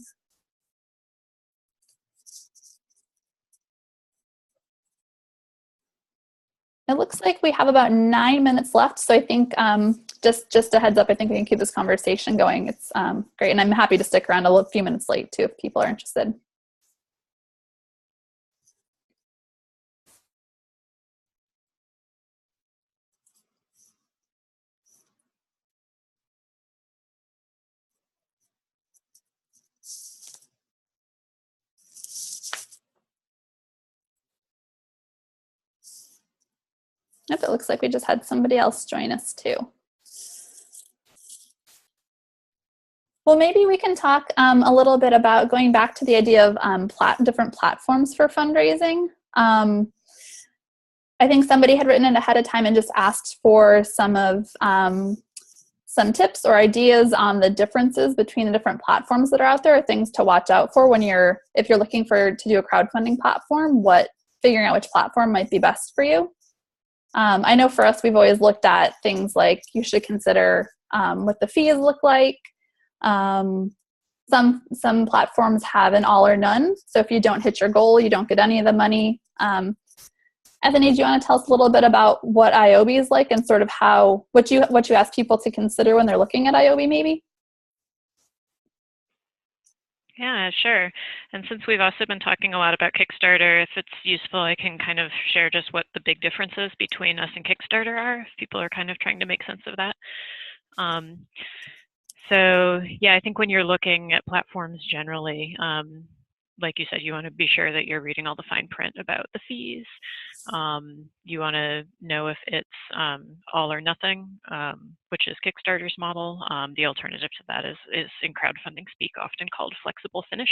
It looks like we have about 9 minutes left, so I think just a heads up, I think we can keep this conversation going. It's great, and I'm happy to stick around a few minutes late too if people are interested. Yep, it looks like we just had somebody else join us too. Well, maybe we can talk a little bit about going back to the idea of different platforms for fundraising. I think somebody had written it ahead of time and just asked for some tips or ideas on the differences between the different platforms that are out there, or things to watch out for when if you're looking to do a crowdfunding platform, figuring out which platform might be best for you. I know for us, we've always looked at things like you should consider what the fees look like. Some platforms have an all or none. So if you don't hit your goal, you don't get any of the money. Bethany, do you want to tell us a little bit about what IOB is like and sort of what you ask people to consider when they're looking at IOB maybe? Yeah, sure. And since we've also been talking a lot about Kickstarter, if it's useful, I can kind of share just what the big differences between us and Kickstarter are, if people are kind of trying to make sense of that. So yeah, I think when you're looking at platforms generally, like you said, you want to be sure that you're reading all the fine print about the fees. You want to know if it's all or nothing, which is Kickstarter's model. The alternative to that is in crowdfunding speak often called flexible finish,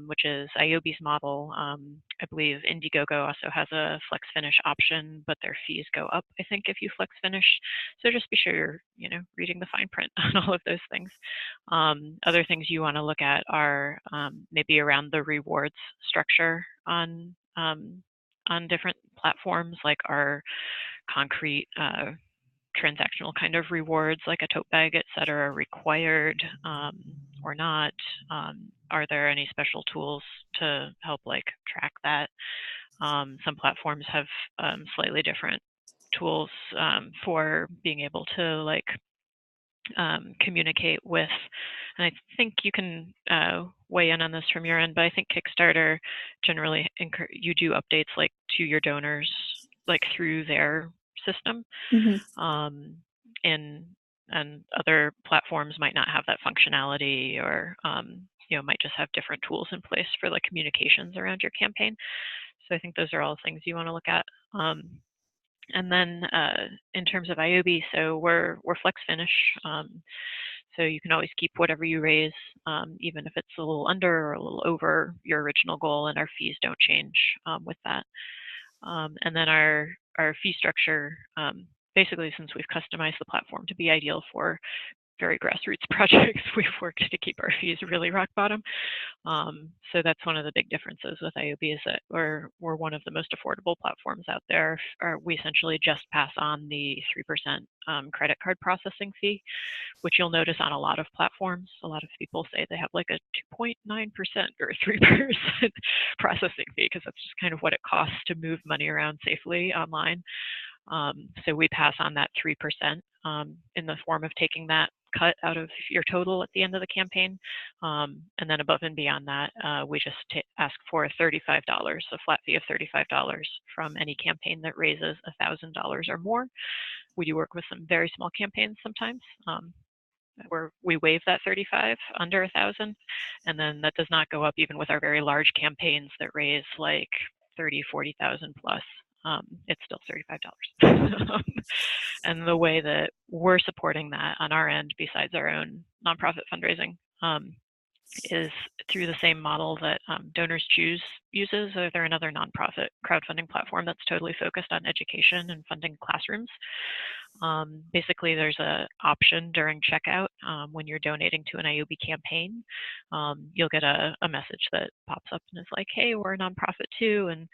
which is IOB's model. I believe Indiegogo also has a flex finish option, but their fees go up, I think, if you flex finish. So just be sure you're reading the fine print on all of those things. Other things you want to look at are maybe around the rewards structure on different platforms, like are concrete transactional kind of rewards like a tote bag, et cetera, required or not? Are there any special tools to help track that? Some platforms have slightly different tools for being able to communicate with, and I think you can weigh in on this from your end, but I think Kickstarter generally you do updates to your donors through their system. Mm-hmm. And other platforms might not have that functionality, or might just have different tools in place for communications around your campaign. So I think those are all things you want to look at. And then in terms of IOB, so we're flex finish. So you can always keep whatever you raise, even if it's a little under or a little over your original goal, and our fees don't change with that. And then our fee structure, basically, since we've customized the platform to be ideal for very grassroots projects, we've worked to keep our fees really rock bottom. So that's one of the big differences with IOB, is that we're one of the most affordable platforms out there. We essentially just pass on the 3% credit card processing fee, which you'll notice on a lot of platforms. A lot of people say they have a 2.9% or 3% processing fee, because that's just kind of what it costs to move money around safely online. So we pass on that 3% in the form of taking that cut out of your total at the end of the campaign. And then above and beyond that, we just ask for $35, a flat fee of $35 from any campaign that raises $1,000 or more. We do work with some very small campaigns sometimes, where we waive that 35 under 1,000, and then that does not go up even with our very large campaigns that raise 30, 40,000 plus. It's still $35. And the way that we're supporting that on our end, besides our own nonprofit fundraising, is through the same model that Donors Choose uses. They're another nonprofit crowdfunding platform that's totally focused on education and funding classrooms. Basically, there's an option during checkout when you're donating to an IOB campaign. You'll get a message that pops up and is like, "Hey, we're a nonprofit too," and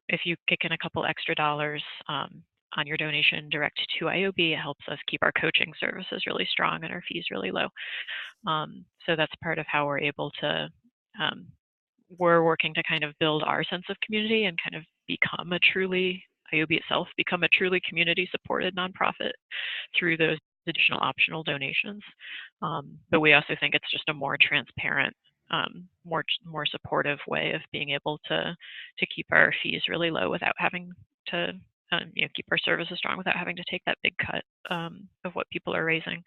if you kick in a couple extra dollars on your donation direct to IOB, it helps us keep our coaching services really strong and our fees really low. So that's part of how we're able to, we're working to kind of build our sense of community and kind of become a truly, IOB itself, become a truly community supported nonprofit through those additional optional donations. But we also think it's just a more transparent, more supportive way of being able to keep our fees really low without having to keep our services strong without having to take that big cut of what people are raising.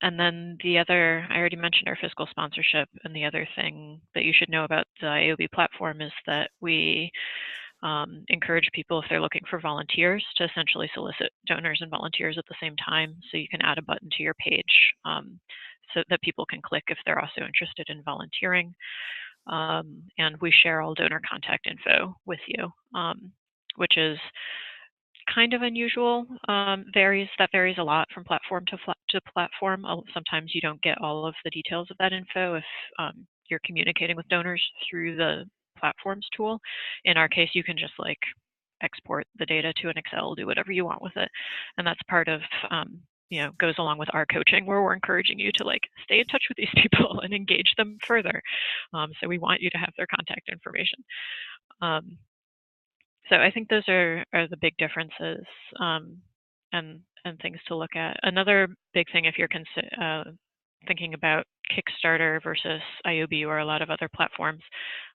And then the other, I already mentioned our fiscal sponsorship, and the other thing that you should know about the IOB platform is that we encourage people, if they're looking for volunteers, to essentially solicit donors and volunteers at the same time. So you can add a button to your page so that people can click if they're also interested in volunteering. And we share all donor contact info with you, which is kind of unusual. That varies a lot from platform to platform. Sometimes you don't get all of the details of that info if you're communicating with donors through the platforms tool. In our case, you can just like export the data to an Excel, do whatever you want with it, and that's part of goes along with our coaching, where we're encouraging you to like stay in touch with these people and engage them further. So we want you to have their contact information. So I think those are the big differences and things to look at. Another big thing, if you're thinking about Kickstarter versus IOB or a lot of other platforms,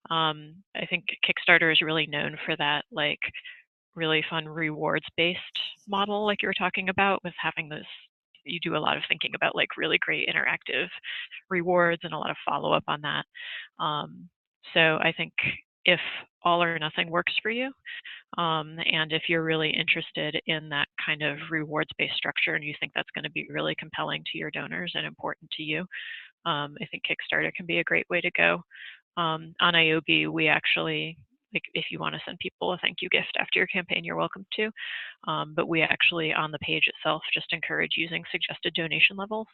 I think Kickstarter is really known for that like really fun rewards-based model, like you were talking about, with having those. You do a lot of thinking about like really great interactive rewards and a lot of follow-up on that. So I think if all or nothing works for you, and if you're really interested in that kind of rewards-based structure and you think that's going to be really compelling to your donors and important to you, I think Kickstarter can be a great way to go. On IOB, we actually, like, if you want to send people a thank you gift after your campaign, you're welcome to. But we actually, on the page itself, just encourage using suggested donation levels.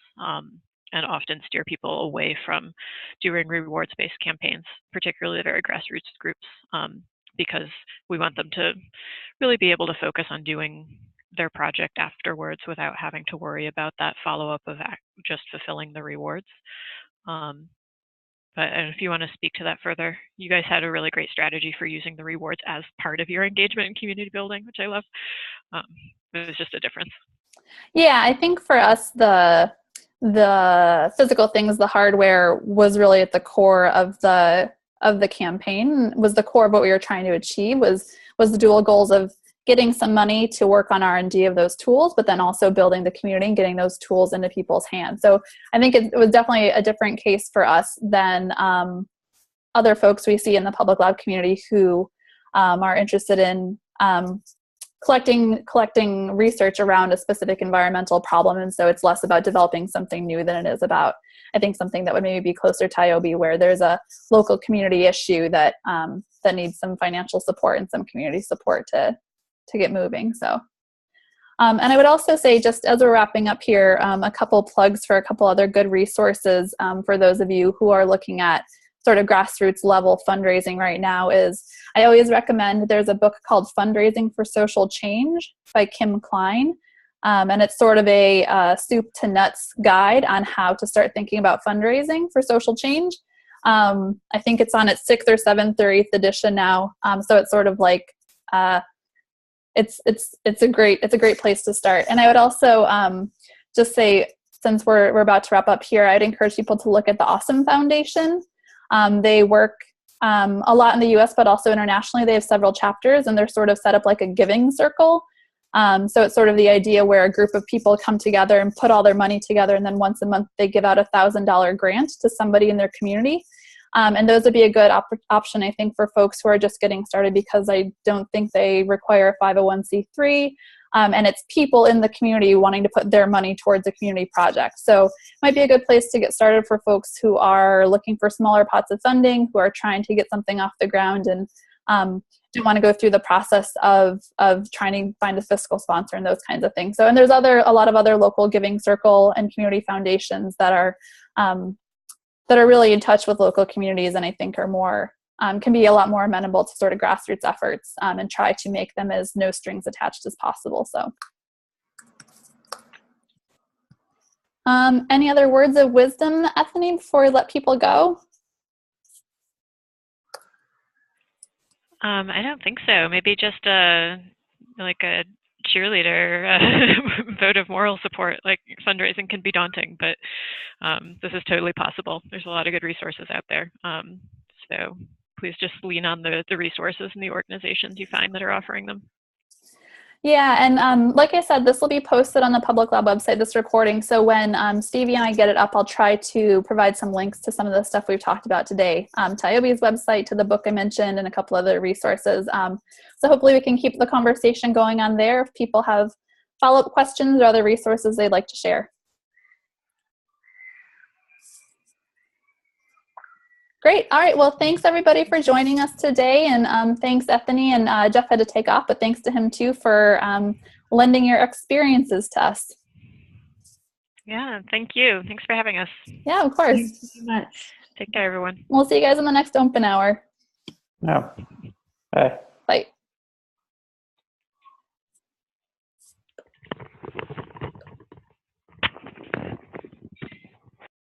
And often steer people away from doing rewards-based campaigns, particularly very grassroots groups, because we want them to really be able to focus on doing their project afterwards without having to worry about that follow-up of just fulfilling the rewards. But if you want to speak to that further, you guys had a really great strategy for using the rewards as part of your engagement and community building, which I love. It was just a difference. Yeah, I think for us, the physical things, the hardware was really at the core of the campaign, was the core of what we were trying to achieve, was the dual goals of getting some money to work on R&D of those tools, but then also building the community and getting those tools into people's hands. So I think it was definitely a different case for us than other folks we see in the public lab community who are interested in collecting research around a specific environmental problem. And so it's less about developing something new than it is about, I think, something that would maybe be closer to IOB, where there's a local community issue that that needs some financial support and some community support to get moving. So, and I would also say, just as we're wrapping up here, a couple plugs for a couple other good resources for those of you who are looking at sort of grassroots level fundraising right now. Is I always recommend, there's a book called Fundraising for Social Change by Kim Klein. And it's sort of a soup to nuts guide on how to start thinking about fundraising for social change. I think it's on its 6th or 7th or 8th edition now. So it's sort of like, it's a great place to start. And I would also just say, since we're about to wrap up here, I'd encourage people to look at the Awesome Foundation. They work a lot in the US, but also internationally. They have several chapters, and they're sort of set up like a giving circle. So it's sort of the idea where a group of people come together and put all their money together, and then once a month they give out $1,000 grant to somebody in their community. And those would be a good option, I think, for folks who are just getting started, because I don't think they require a 501c3. and it's people in the community wanting to put their money towards a community project. So it might be a good place to get started for folks who are looking for smaller pots of funding, who are trying to get something off the ground and don't want to go through the process of trying to find a fiscal sponsor and those kinds of things. So, and there's a lot of other local giving circle and community foundations that are really in touch with local communities, and I think are more can be a lot more amenable to sort of grassroots efforts, and try to make them as no strings attached as possible. So, any other words of wisdom, Bethany, before we let people go? I don't think so. Maybe just like a cheerleader vote of moral support. Like, fundraising can be daunting, but this is totally possible. There's a lot of good resources out there. So please just lean on the resources and the organizations you find that are offering them. Yeah, and like I said, this will be posted on the Public Lab website, this recording. So when Stevie and I get it up, I'll try to provide some links to some of the stuff we've talked about today. To IOB's website, to the book I mentioned, and a couple other resources. So hopefully we can keep the conversation going on there if people have follow-up questions or other resources they'd like to share. Great. All right. Well, thanks everybody for joining us today. And thanks, Bethany. And Jeff had to take off, but thanks to him too for lending your experiences to us. Yeah, thank you. Thanks for having us. Yeah, of course. Thank you so much. Take care, everyone. We'll see you guys in the next open hour. No. Bye. Bye.